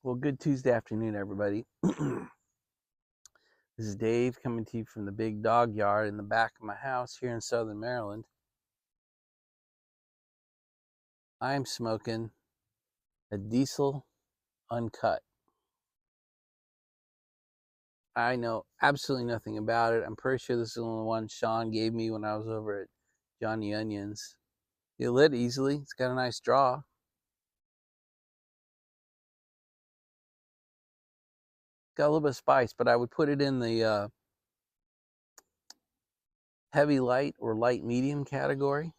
Well, good Tuesday afternoon, everybody. This is Dave coming to you from the big dog yard in the back of my house here in Southern Maryland. I'm smoking a Diesel Uncut. I know absolutely nothing about it. I'm pretty sure this is the one Sean gave me when I was over at Johnny Onions. It lit easily. It's got a nice draw. Got a little bit of spice, but I would put it in the heavy light or light medium category.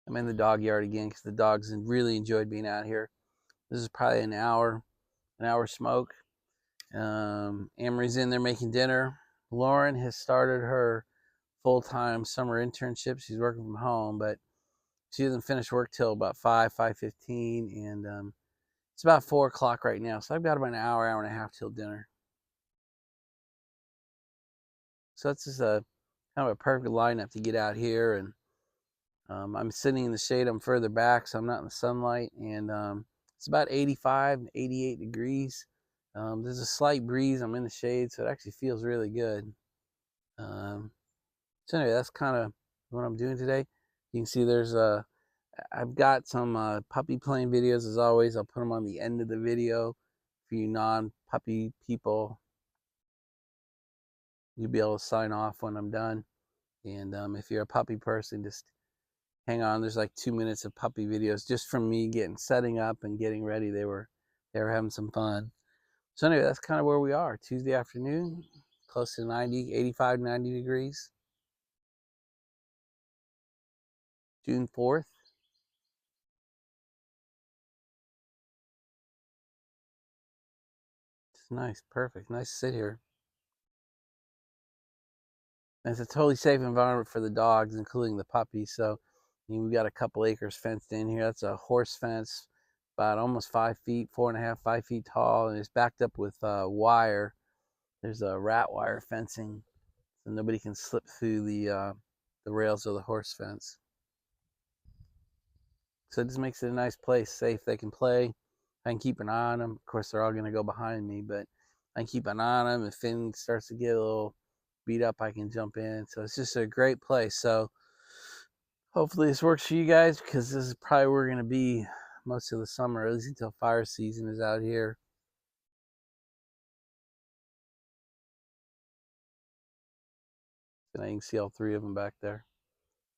I'm in the dog yard again because the dogs really enjoyed being out here. This is probably an hour smoke. Amory's in there making dinner. Lauren has started her full-time summer internship. She's working from home, but she doesn't finish work till about 5:15, and it's about 4 o'clock right now. So I've got about an hour and a half till dinner. So that's just a kind of a perfect lineup to get out here. And I'm sitting in the shade. I'm further back, so I'm not in the sunlight. And it's about 85, 88 degrees. There's a slight breeze. I'm in the shade, so it actually feels really good. So anyway, that's kind of what I'm doing today. You can see I've got some puppy playing videos as always. I'll put them on the end of the video for you non-puppy people. You'll be able to sign off when I'm done. And if you're a puppy person, just hang on. There's like 2 minutes of puppy videos just from me setting up and getting ready. They were having some fun. So anyway, that's kind of where we are. Tuesday afternoon, close to 90, 85, 90 degrees. June 4th. It's nice, perfect. Nice to sit here. And it's a totally safe environment for the dogs, including the puppies. So we've got a couple acres fenced in here. That's a horse fence, about almost 5 feet, 4.5, 5 feet tall, and it's backed up with wire. There's a rat wire fencing, so nobody can slip through the rails of the horse fence. So it just makes it a nice place, safe. They can play. I can keep an eye on them. Of course, they're all going to go behind me, but I can keep an eye on them. If Finn starts to get a little beat up, I can jump in. So it's just a great place. So hopefully this works for you guys, because this is probably where we're going to be most of the summer, at least until fire season is out here. And you can see all three of them back there.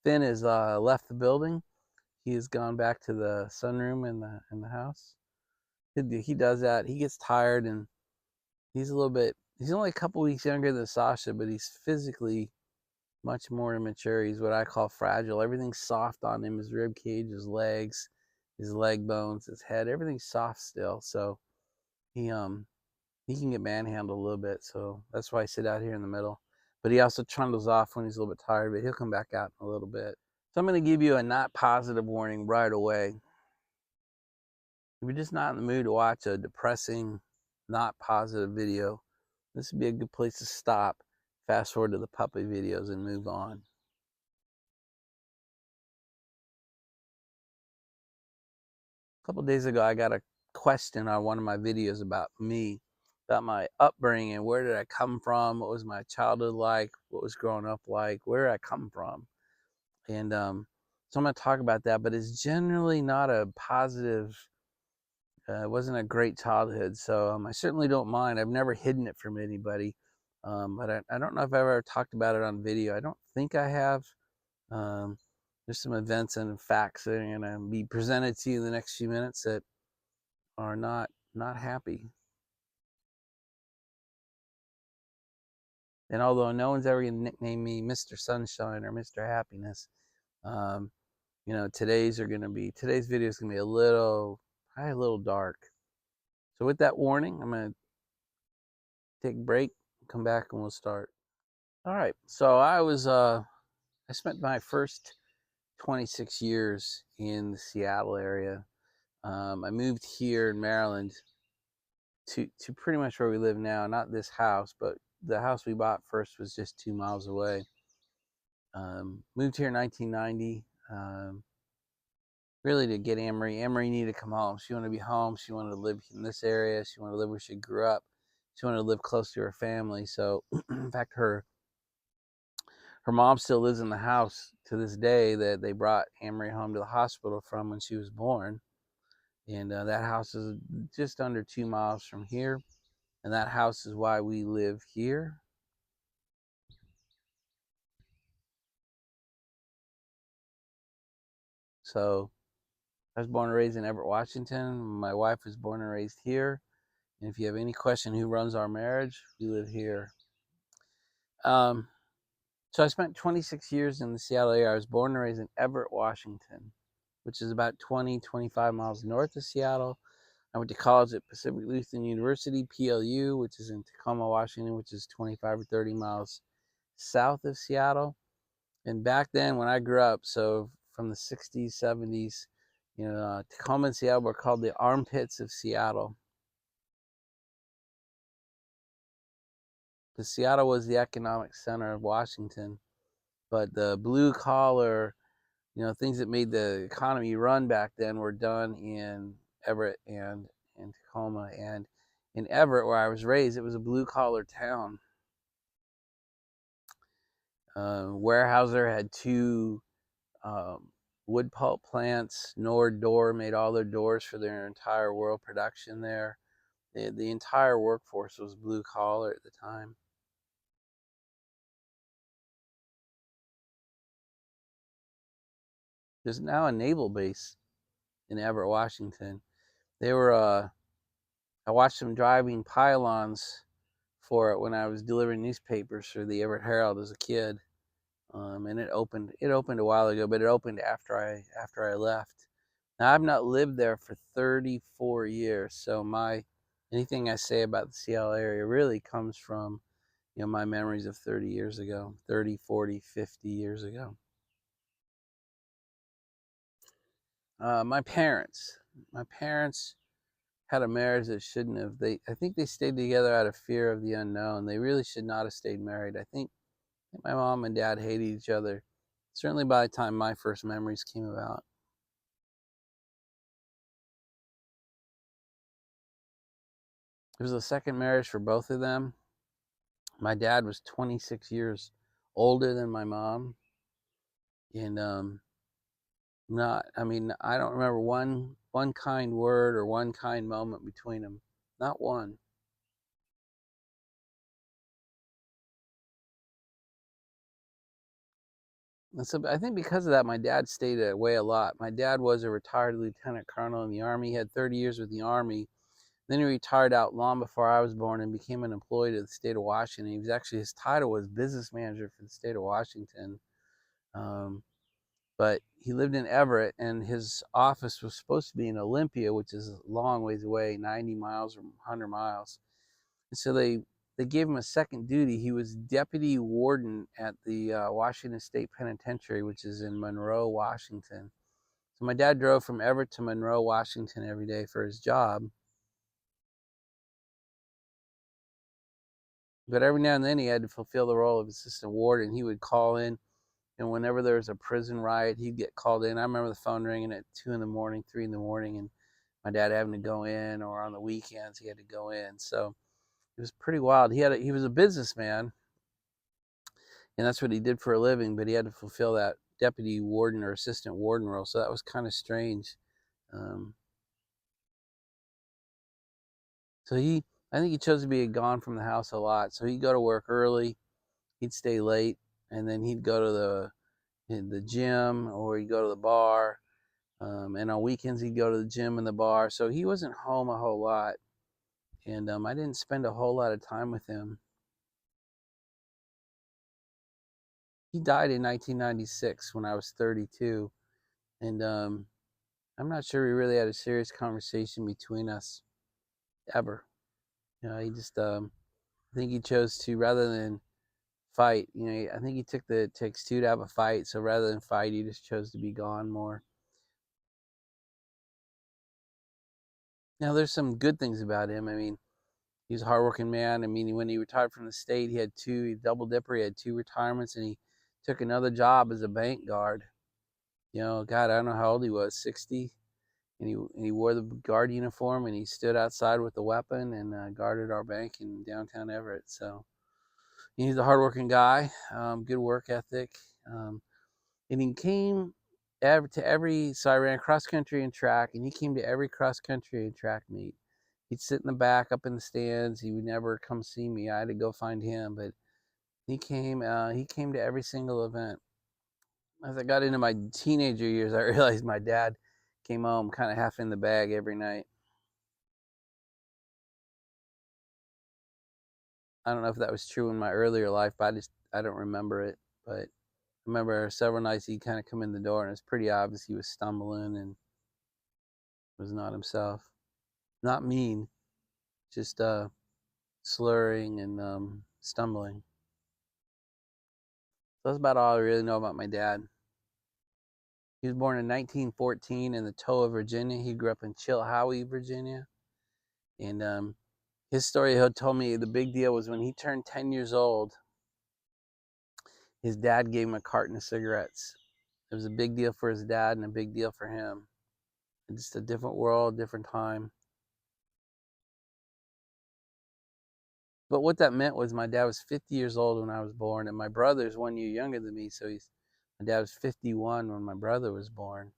Finn has left the building. He has gone back to the sunroom in the house. He does that. He gets tired, and he's only a couple weeks younger than Sasha, but he's physically much more immature. He's what I call fragile. Everything's soft on him: his rib cage, his legs, his leg bones, his head. Everything's soft still. So he can get manhandled a little bit. So that's why I sit out here in the middle. But he also trundles off when he's a little bit tired, but he'll come back out in a little bit. So I'm going to give you a not positive warning right away. If you're just not in the mood to watch a depressing, not positive video, this would be a good place to stop, fast forward to the puppy videos, and move on. A couple days ago, I got a question on one of my videos about me, about my upbringing, where did I come from, what was my childhood like, what was growing up like, where did I come from? And so I'm going to talk about that, but it's generally not a positive. It wasn't a great childhood, so I certainly don't mind. I've never hidden it from anybody, but I don't know if I've ever talked about it on video. I don't think I have. Um, there's some events and facts that are going to be presented to you in the next few minutes that are not happy. And although no one's ever going to nickname me Mr. Sunshine or Mr. Happiness, um, today's video is going to be probably a little dark. So with that warning, I'm going to take a break, come back, and we'll start. All right. So I spent my first 26 years in the Seattle area. I moved here in Maryland to pretty much where we live now. Not this house, but the house we bought first was just 2 miles away. Moved here in 1990. really to get Amory. Amory needed to come home. She wanted to be home. She wanted to live in this area. She wanted to live where she grew up. She wanted to live close to her family. So, in fact, her mom still lives in the house to this day that they brought Amory home to the hospital from when she was born. And that house is just under 2 miles from here. And that house is why we live here. So I was born and raised in Everett, Washington. My wife was born and raised here. And if you have any question who runs our marriage, we live here. So I spent 26 years in the Seattle area. I was born and raised in Everett, Washington, which is about 25 miles north of Seattle. I went to college at Pacific Lutheran University, PLU, which is in Tacoma, Washington, which is 25 or 30 miles south of Seattle. And back then when I grew up, so from the 60s, 70s, Tacoma and Seattle were called the armpits of Seattle. Because Seattle was the economic center of Washington. But the blue collar, things that made the economy run back then were done in Everett and in Tacoma. And in Everett, where I was raised, it was a blue collar town. Weyerhaeuser had two wood pulp plants. Nord-Door made all their doors for their entire world production there. The entire workforce was blue collar at the time. There's now a naval base in Everett, Washington. They were, I watched them driving pylons for it when I was delivering newspapers for the Everett Herald as a kid. And it opened a while ago, but it opened after I left. Now I've not lived there for 34 years, so anything I say about the Seattle area really comes from my memories of 30 years ago, 30, 40, 50 years ago. My parents had a marriage that shouldn't have. I think they stayed together out of fear of the unknown. They really should not have stayed married. I think my mom and dad hated each other, certainly by the time my first memories came about. It was a second marriage for both of them. My dad was 26 years older than my mom, and I don't remember one kind word or one kind moment between them. Not one. And so I think because of that, my dad stayed away a lot. My dad was a retired lieutenant colonel in the Army. He had 30 years with the Army. Then he retired out long before I was born and became an employee of the state of Washington. His title was business manager for the state of Washington. But he lived in Everett, and his office was supposed to be in Olympia, which is a long ways away, 90 miles or 100 miles. And so they gave him a second duty. He was deputy warden at the Washington State Penitentiary, which is in Monroe, Washington. So my dad drove from Everett to Monroe, Washington every day for his job. But every now and then he had to fulfill the role of assistant warden. He would call in, and whenever there was a prison riot, he'd get called in. I remember the phone ringing at 2 in the morning, 3 in the morning, and my dad having to go in, or on the weekends he had to go in. So it was pretty wild. He was a businessman, and that's what he did for a living, but he had to fulfill that deputy warden or assistant warden role. So that was kind of strange. Um, so I think he chose to be gone from the house a lot. So he'd go to work early, he'd stay late, and then he'd go to the gym, or he'd go to the bar. And on weekends he'd go to the gym and the bar. So he wasn't home a whole lot, and I didn't spend a whole lot of time with him. He died in 1996 when I was 32, and I'm not sure we really had a serious conversation between us ever. He just I think he chose to, rather than fight. I think he took the "it takes two to have a fight." So rather than fight, he just chose to be gone more. Now there's some good things about him. I mean, he's a hardworking man. I mean, when he retired from the state, he had double dipper. He had two retirements, and he took another job as a bank guard. God, I don't know how old he was, 60, and he wore the guard uniform, and he stood outside with a weapon and guarded our bank in downtown Everett. So he's a hardworking guy, good work ethic, and he came to every. So I ran cross country and track, and he came to every cross country and track meet. He'd sit in the back, up in the stands. He would never come see me. I had to go find him, but he came. He came to every single event. As I got into my teenager years, I realized my dad came home kind of half in the bag every night. I don't know if that was true in my earlier life, but I don't remember it. But I remember several nights he'd kind of come in the door, and it's pretty obvious he was stumbling and was not himself. Not mean, just slurring and stumbling. So that's about all I really know about my dad. He was born in 1914 in the Toa, Virginia. He grew up in Chilhowie, Virginia. And his story, he told me the big deal was when he turned 10 years old, his dad gave him a carton of cigarettes. It was a big deal for his dad and a big deal for him. It's just a different world, different time. But what that meant was my dad was 50 years old when I was born, and my brother's 1 year younger than me, so my dad was 51 when my brother was born.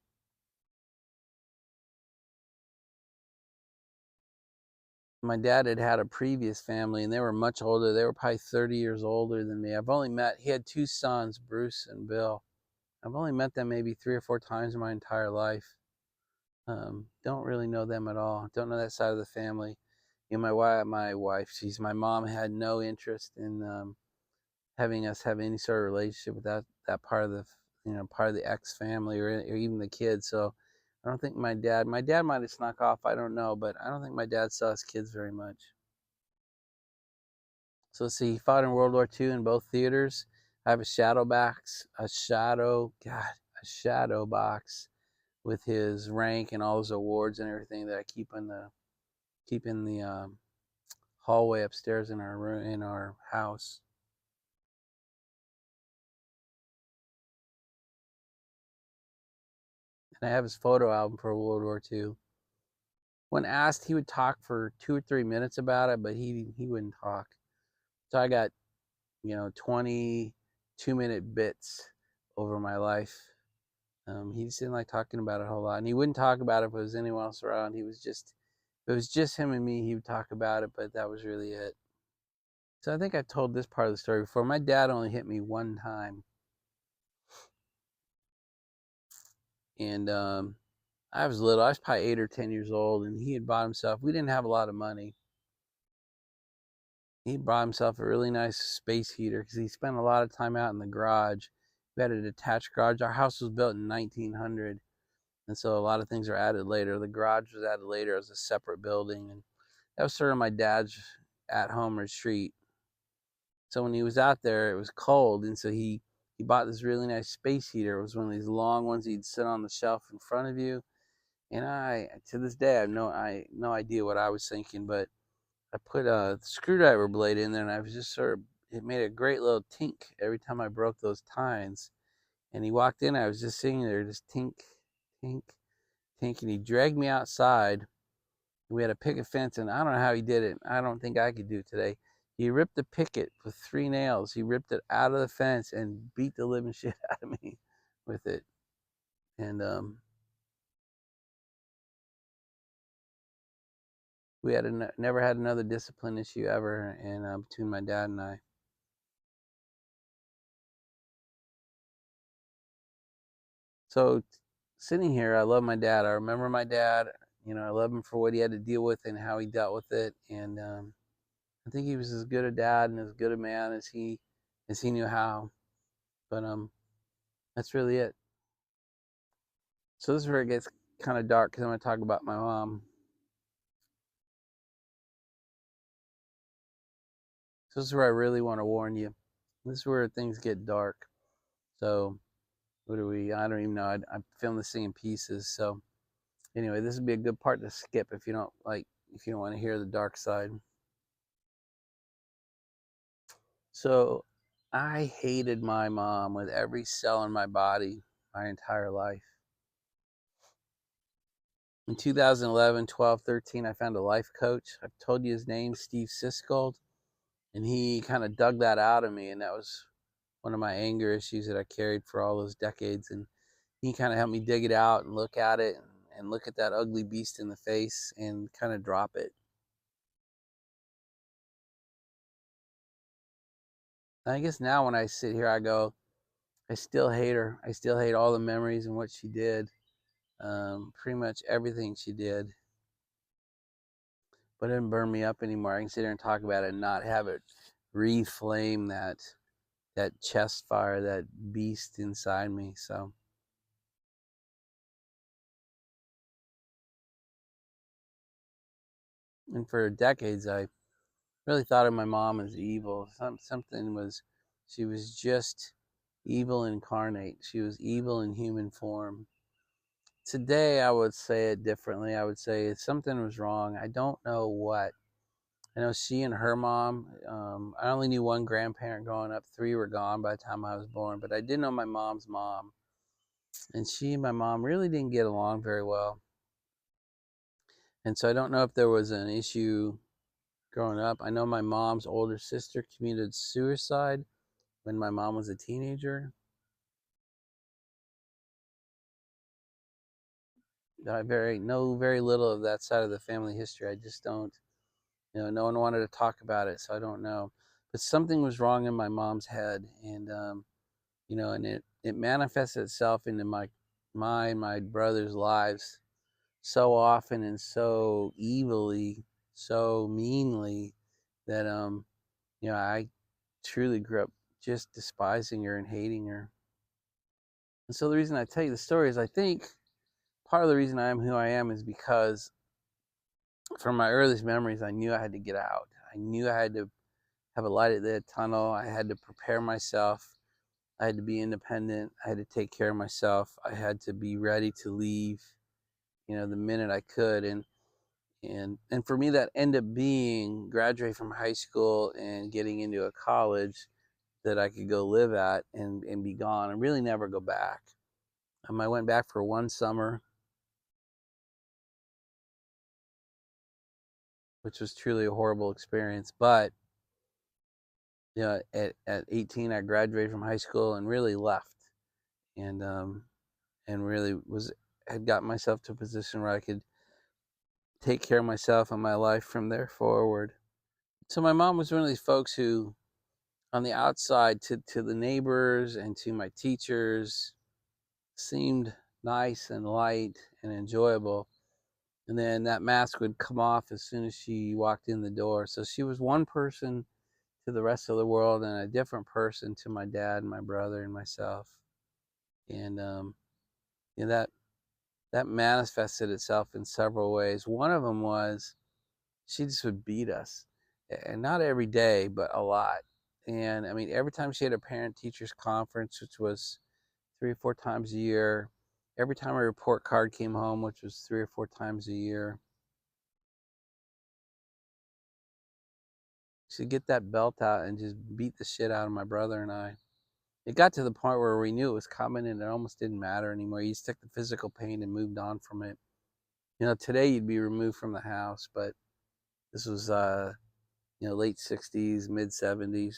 My dad had a previous family, and they were much older. They were probably 30 years older than me. He had two sons, Bruce and Bill. I've only met them maybe 3 or 4 times in my entire life. Don't really know them at all. Don't know that side of the family. My wife, my mom had no interest in having us have any sort of relationship with that part of the ex family or even the kids. So I don't think my dad might have snuck off. I don't know, but I don't think my dad saw his kids very much. So let's see, he fought in World War II in both theaters. I have a shadow box with his rank and all his awards and everything that I keep in the hallway upstairs in our room in our house. And I have his photo album for World War II. When asked, he would talk for 2 or 3 minutes about it, but he wouldn't talk. So I got 22-minute bits over my life. He just didn't like talking about it a whole lot, and he wouldn't talk about it if there was anyone else around. If it was just him and me, he would talk about it, but that was really it. So I think I've told this part of the story before. My dad only hit me one time, and I was little. I was probably 8 or 10 years old, and he had bought himself. We didn't have a lot of money. He bought himself a really nice space heater because he spent a lot of time out in the garage. We had a detached garage. Our house was built in 1900, and so a lot of things are added later. The garage was added later as a separate building, and that was sort of my dad's at-home retreat. So when he was out there, it was cold, and so he bought this really nice space heater. It was one of these long ones he'd sit on the shelf in front of you. And to this day, I have no idea what I was thinking, but I put a screwdriver blade in there, and I was just it made a great little tink every time I broke those tines. And he walked in, I was just sitting there, just tink, tink, tink, and he dragged me outside. We had a picket fence, and I don't know how he did it. I don't think I could do it today. He ripped the picket with 3 nails. He ripped it out of the fence and beat the living shit out of me with it. And we never had another discipline issue ever, and between my dad and I. So sitting here, I love my dad. I remember my dad. I love him for what he had to deal with and how he dealt with it. And I think he was as good a dad and as good a man as he knew how. But that's really it. So this is where it gets kind of dark because I'm going to talk about my mom. So this is where I really want to warn you. This is where things get dark. So what do we? I don't even know. I filmed this thing in pieces. So anyway, this would be a good part to skip if you don't want to hear the dark side. So I hated my mom with every cell in my body. my entire life. In 2011, 12, 13, I found a life coach. I've told you his name, Steve Siskold, and he kind of dug that out of me, and that was one of my anger issues that I carried for all those decades. And he kind of helped me dig it out and look at it and look at that ugly beast in the face and kind of drop it. And I guess now when I sit here, I go, I still hate her. I still hate all the memories and what she did. Pretty much everything she did. But it didn't burn me up anymore. I can sit here and talk about it and not have it reflame that chest fire, that beast inside me. So, and for decades, I really thought of my mom as evil. Something was, she was just evil incarnate. She was evil in human form. Today, I would say it differently. I would say something was wrong. I don't know what. I know she and her mom, I only knew one grandparent growing up. 3 were gone by the time I was born, but I did know my mom's mom. And she and my mom really didn't get along very well. And so I don't know if there was an issue growing up. I know my mom's older sister committed suicide when my mom was a teenager. I know very little of that side of the family history. I just don't, no one wanted to talk about it, so I don't know. But something was wrong in my mom's head, and and it manifests itself into my brother's lives so often and so evilly, so meanly that I truly grew up just despising her and hating her. And so the reason I tell you the story is I think part of the reason I am who I am is because from my earliest memories, I knew I had to get out. I knew I had to have a light at the tunnel. I had to prepare myself. I had to be independent. I had to take care of myself. I had to be ready to leave, the minute I could. And for me, that ended up being graduating from high school and getting into a college that I could go live at and be gone and really never go back. I went back for one summer, which was truly a horrible experience. But at 18, I graduated from high school and really left, and really had gotten myself to a position where I could take care of myself and my life from there forward. So my mom was one of these folks who, on the outside, to the neighbors and to my teachers, seemed nice and light and enjoyable. And then that mask would come off as soon as she walked in the door. So she was one person to the rest of the world and a different person to my dad and my brother and myself. And that manifested itself in several ways. One of them was she just would beat us, and not every day, but a lot. And I mean, every time she had a parent teachers conference, which was 3 or 4 times a year, every time a report card came home, which was 3 or 4 times a year, she'd get that belt out and just beat the shit out of my brother and I. It got to the point where we knew it was coming and it almost didn't matter anymore. You just took the physical pain and moved on from it. Today you'd be removed from the house, but this was, late 60s, mid 70s.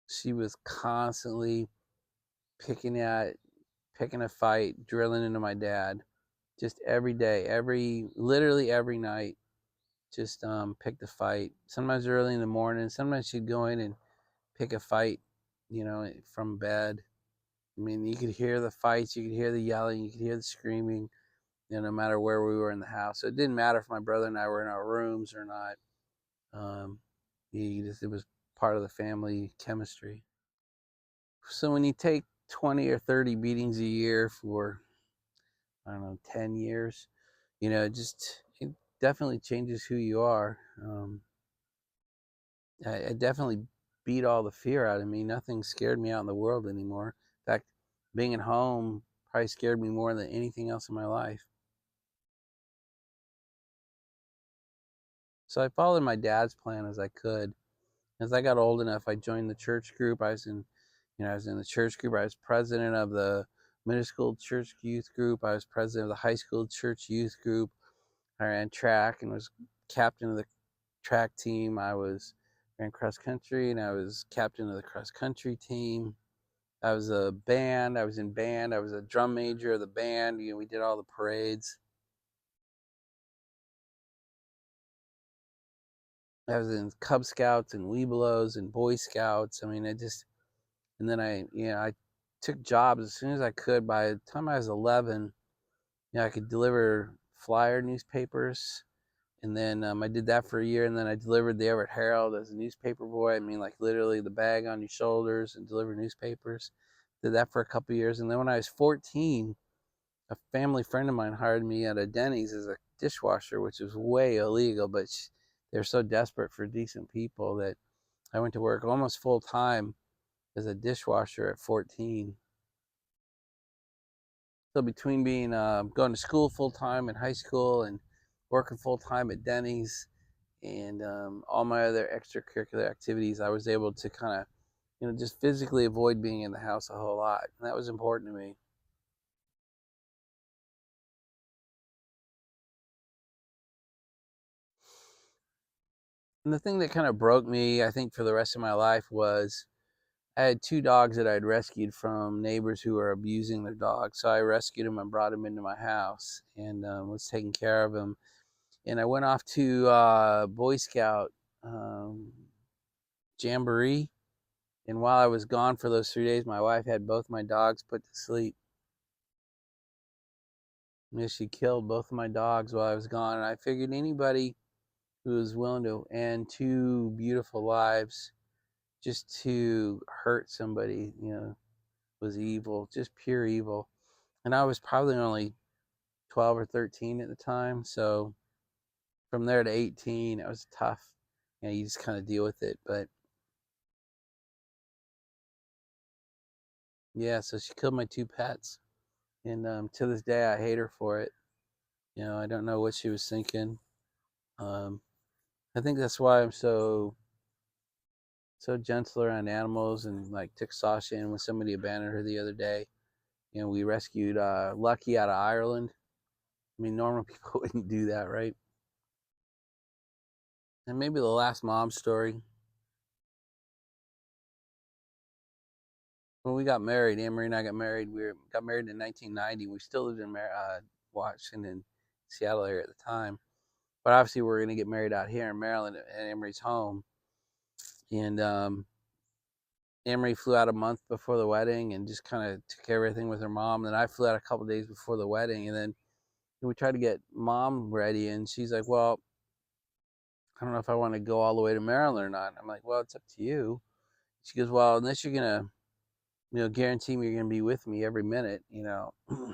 She was constantly picking a fight, drilling into my dad, just every day, literally every night. Just picked a fight. Sometimes early in the morning. Sometimes she'd go in and pick a fight, from bed. I mean, you could hear the fights, you could hear the yelling, you could hear the screaming, no matter where we were in the house. So it didn't matter if my brother and I were in our rooms or not. Um, it was part of the family chemistry. So when you take 20 or 30 beatings a year for, I don't know, 10 years, it definitely changes who you are. I definitely beat all the fear out of me. Nothing scared me out in the world anymore. In fact, being at home probably scared me more than anything else in my life. So I followed my dad's plan as I could. As I got old enough, I joined the church group. I was in the church group. I was president of the middle school church youth group. I was president of the high school church youth group. I ran track and was captain of the track team. Ran cross country and I was captain of the cross country team. I was a band. I was in band. I was a drum major of the band. We did all the parades. I was in Cub Scouts and Webelos and Boy Scouts. And then I took jobs as soon as I could. By the time I was 11, I could deliver flyer newspapers. And then I did that for a year. And then I delivered the Everett Herald as a newspaper boy. Like literally the bag on your shoulders and deliver newspapers. Did that for a couple of years. And then when I was 14, a family friend of mine hired me at a Denny's as a dishwasher, which was way illegal, but they're so desperate for decent people that I went to work almost full time as a dishwasher at 14. So between being going to school full time in high school and working full time at Denny's and all my other extracurricular activities, I was able to kind of just physically avoid being in the house a whole lot, and that was important to me. And the thing that kind of broke me, I think, for the rest of my life was I had two dogs that I'd rescued from neighbors who were abusing their dogs. So I rescued them and brought them into my house and was taking care of them. And I went off to Boy Scout um, Jamboree. And while I was gone for those 3 days, my wife had both my dogs put to sleep. She killed both of my dogs while I was gone. And I figured anybody who was willing to end two beautiful lives just to hurt somebody, was evil, just pure evil. And I was probably only 12 or 13 at the time. So from there to 18, it was tough. You just kind of deal with it. But yeah, so she killed my two pets. And to this day, I hate her for it. I don't know what she was thinking. Um, I think that's why I'm so gentle around animals and like took Sasha in when somebody abandoned her the other day. We rescued Lucky out of Ireland. Normal people wouldn't do that, right? And maybe the last mom story. When we got married, Anne-Marie and I got married. Got married in 1990. We still lived in Washington, Seattle area at the time. But obviously, we were going to get married out here in Maryland at Anne-Marie's home. And Anne-Marie flew out a month before the wedding and just kind of took care of everything with her mom. And then I flew out a couple days before the wedding. And then we tried to get mom ready. And she's like, well, I don't know if I want to go all the way to Maryland or not. I'm like, well, it's up to you. She goes, well, unless you're going to guarantee me you're going to be with me every minute, I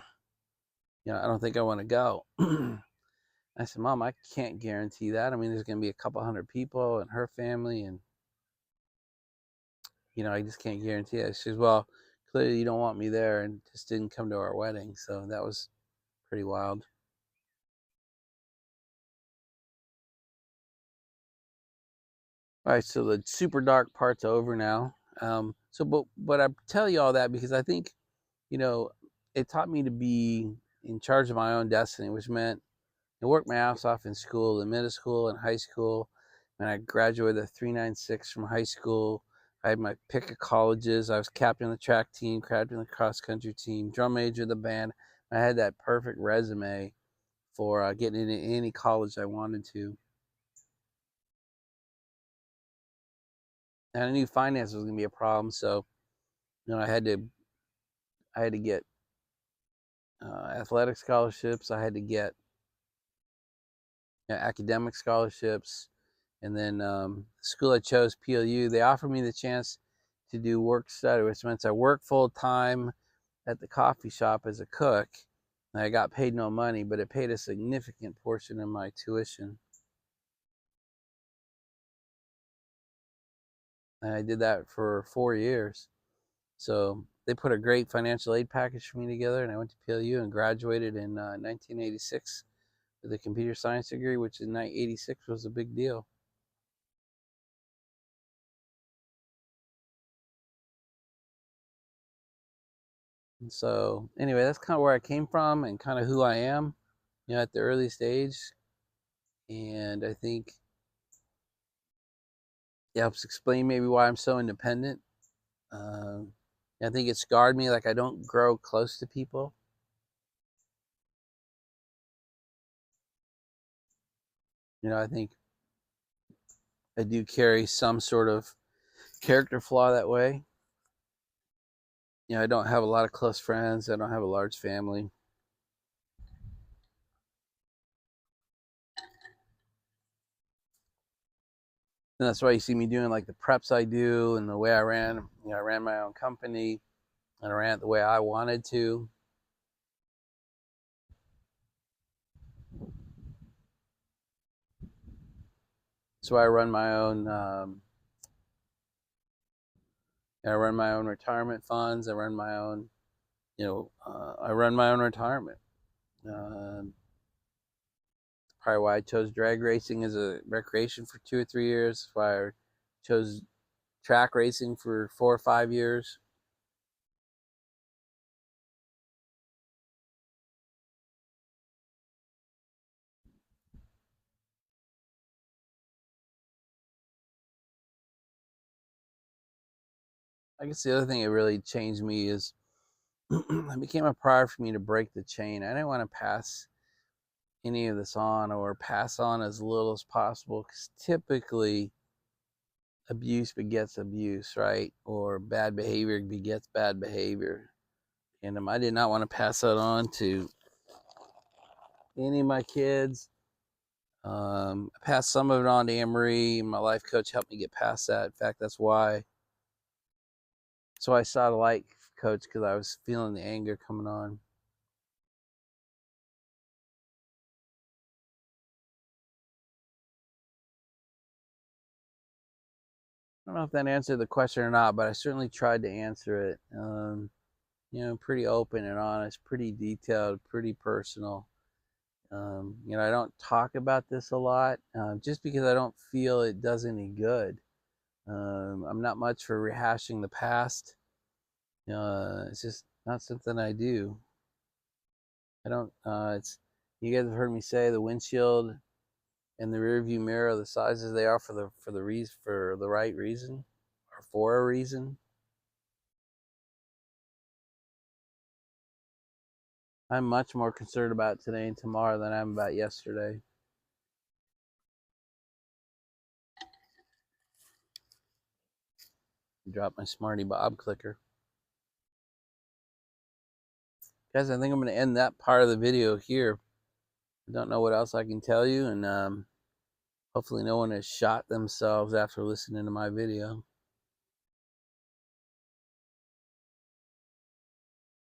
don't think I want to go. I said, Mom, I can't guarantee that. There's going to be a couple hundred people and her family, and, I just can't guarantee it. She says, well, clearly you don't want me there, and just didn't come to our wedding. So that was pretty wild. All right, so the super dark part's over now. But I tell you all that because I think, it taught me to be in charge of my own destiny, which meant I worked my ass off in school, in middle school and high school. And I graduated a 3.96 from high school. I had my pick of colleges. I was captain of the track team, captain of the cross country team, drum major of the band. I had that perfect resume for getting into any college I wanted to. And I knew finance was going to be a problem, so I had to get athletic scholarships. I had to get academic scholarships. And then the school I chose, PLU, they offered me the chance to do work study, which meant I worked full time at the coffee shop as a cook. And I got paid no money, but it paid a significant portion of my tuition. And I did that for 4 years. So they put a great financial aid package for me together, and I went to PLU and graduated in 1986 with a computer science degree, which in 1986 was a big deal. And so anyway, that's kind of where I came from and kind of who I am, at the early stage. And I think it helps explain maybe why I'm so independent. Um, I think it scarred me, like I don't grow close to people. I think I do carry some sort of character flaw that way. I don't have a lot of close friends. I don't have a large family. And that's why you see me doing like the preps I do and the way I ran. I ran my own company and I ran it the way I wanted to. So I run my own. I run my own retirement funds. I run my own. I run my own retirement. Probably why I chose drag racing as a recreation for 2 or 3 years. Why I chose track racing for 4 or 5 years. I guess the other thing that really changed me is it became a priority for me to break the chain. I didn't want to pass any of this on or pass on as little as possible because typically abuse begets abuse, right? Or bad behavior begets bad behavior. And I did not want to pass that on to any of my kids. I passed some of it on to Anne Marie. My life coach helped me get past that. In fact, that's why. So I sought a life coach because I was feeling the anger coming on. I don't know if that answered the question or not, but I certainly tried to answer it. Pretty open and honest, pretty detailed, pretty personal. I don't talk about this a lot just because I don't feel it does any good. I'm not much for rehashing the past. It's just not something I do. I don't. It's You guys have heard me say the windshield and the rear view mirror are the sizes they are for the right reason or for a reason. I'm much more concerned about today and tomorrow than I am about yesterday. Drop my Smarty Bob clicker. Guys, I think I'm going to end that part of the video here. I don't know what else I can tell you, and hopefully no one has shot themselves after listening to my video.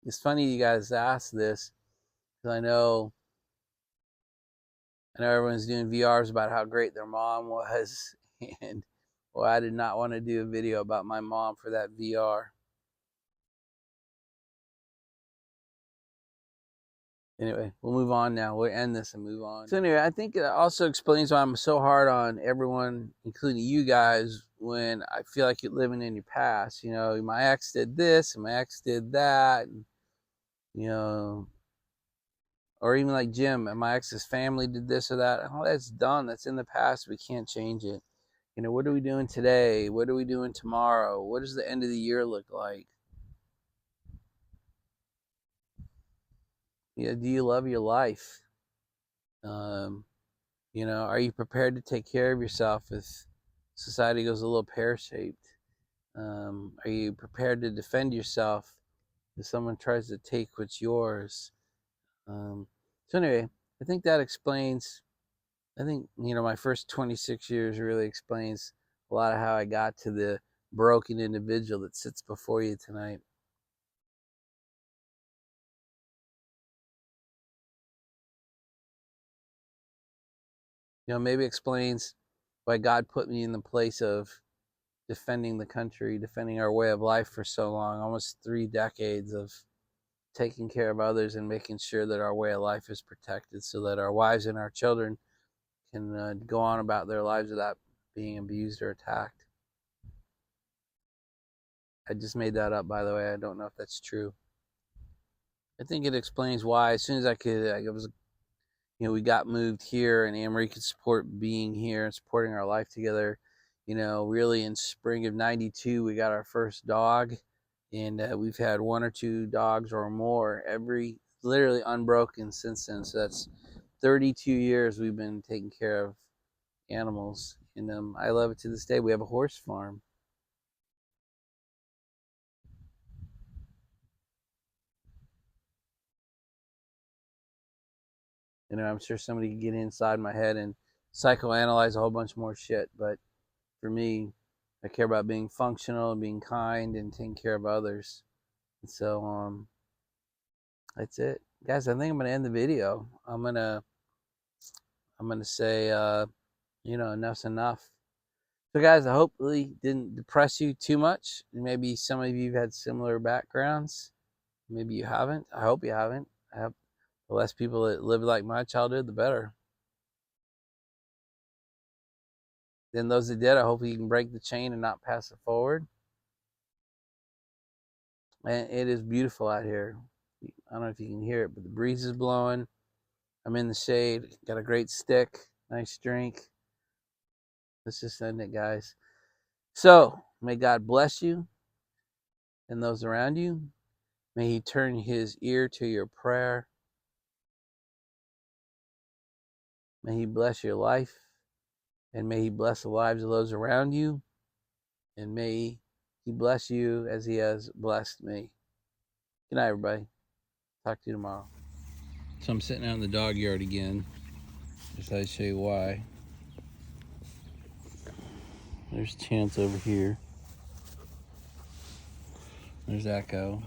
It's funny you guys asked this because I know everyone's doing VRs about how great their mom was, and well, I did not want to do a video about my mom for that VR. Anyway, we'll move on now. We'll end this and move on. So anyway, I think it also explains why I'm so hard on everyone, including you guys, when I feel like you're living in your past. My ex did this and my ex did that, and, or even like Jim and my ex's family did this or that. Oh, that's done. That's in the past. We can't change it. What are we doing today? What are we doing tomorrow? What does the end of the year look like? Do you love your life? Are you prepared to take care of yourself if society goes a little pear-shaped? Are you prepared to defend yourself if someone tries to take what's yours? So anyway, I think that explains, my first 26 years really explains a lot of how I got to the broken individual that sits before you tonight. Maybe explains why God put me in the place of defending the country, defending our way of life for so long, almost 3 decades of taking care of others and making sure that our way of life is protected so that our wives and our children can go on about their lives without being abused or attacked. I just made that up, by the way. I don't know if that's true. I think it explains why as soon as I was, we got moved here, and Anne Marie could support being here and supporting our life together. Really in spring of '92, we got our first dog, and we've had one or two dogs or more literally unbroken since then. So that's 32 years we've been taking care of animals, and I love it to this day. We have a horse farm. I'm sure somebody could get inside my head and psychoanalyze a whole bunch more shit, but for me, I care about being functional and being kind and taking care of others. And so that's it. Guys, I think I'm gonna end the video. I'm gonna say enough's enough. So guys, I hopefully didn't depress you too much. Maybe some of you have had similar backgrounds. Maybe you haven't. I hope you haven't. I hope the less people that live like my child did, the better. Then those that did, I hope you can break the chain and not pass it forward. And it is beautiful out here. I don't know if you can hear it, but the breeze is blowing. I'm in the shade. Got a great stick. Nice drink. Let's just end it, guys. So, may God bless you and those around you. May He turn His ear to your prayer. May He bless your life. And may He bless the lives of those around you. And may He bless you as He has blessed me. Good night, everybody. Talk to you tomorrow. So I'm sitting out in the dog yard again. Just to show you why. There's Chance over here. There's Echo.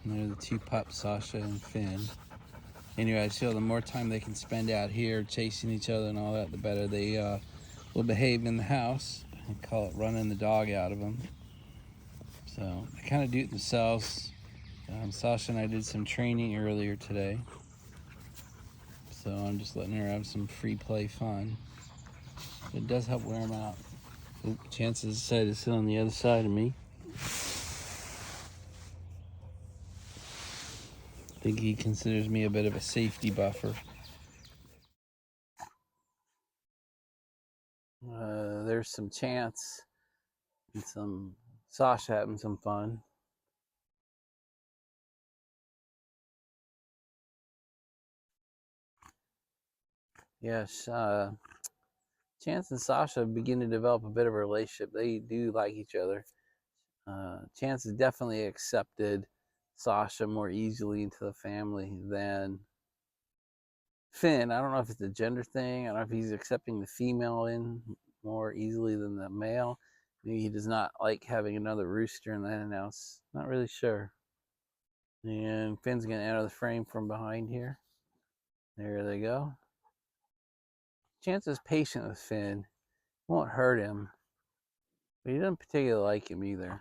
And there are the two pups, Sasha and Finn. Anyway, so the more time they can spend out here chasing each other and all that, the better they will behave in the house. I call it running the dog out of them. So they kind of do it themselves. Sasha and I did some training earlier today. So I'm just letting her have some free play fun. It does help wear them out. Oop, Chance decided to sit on the other side of me. I think he considers me a bit of a safety buffer. There's some Chance and some Sasha having some fun. Yes, Chance and Sasha begin to develop a bit of a relationship. They do like each other. Chance has definitely accepted Sasha more easily into the family than Finn. I don't know if it's a gender thing. I don't know if he's accepting the female in more easily than the male. Maybe he does not like having another rooster in the hen house. Not really sure. And Finn's going to enter the frame from behind here. There they go. Chance is patient with Finn. Won't hurt him. But he doesn't particularly like him either.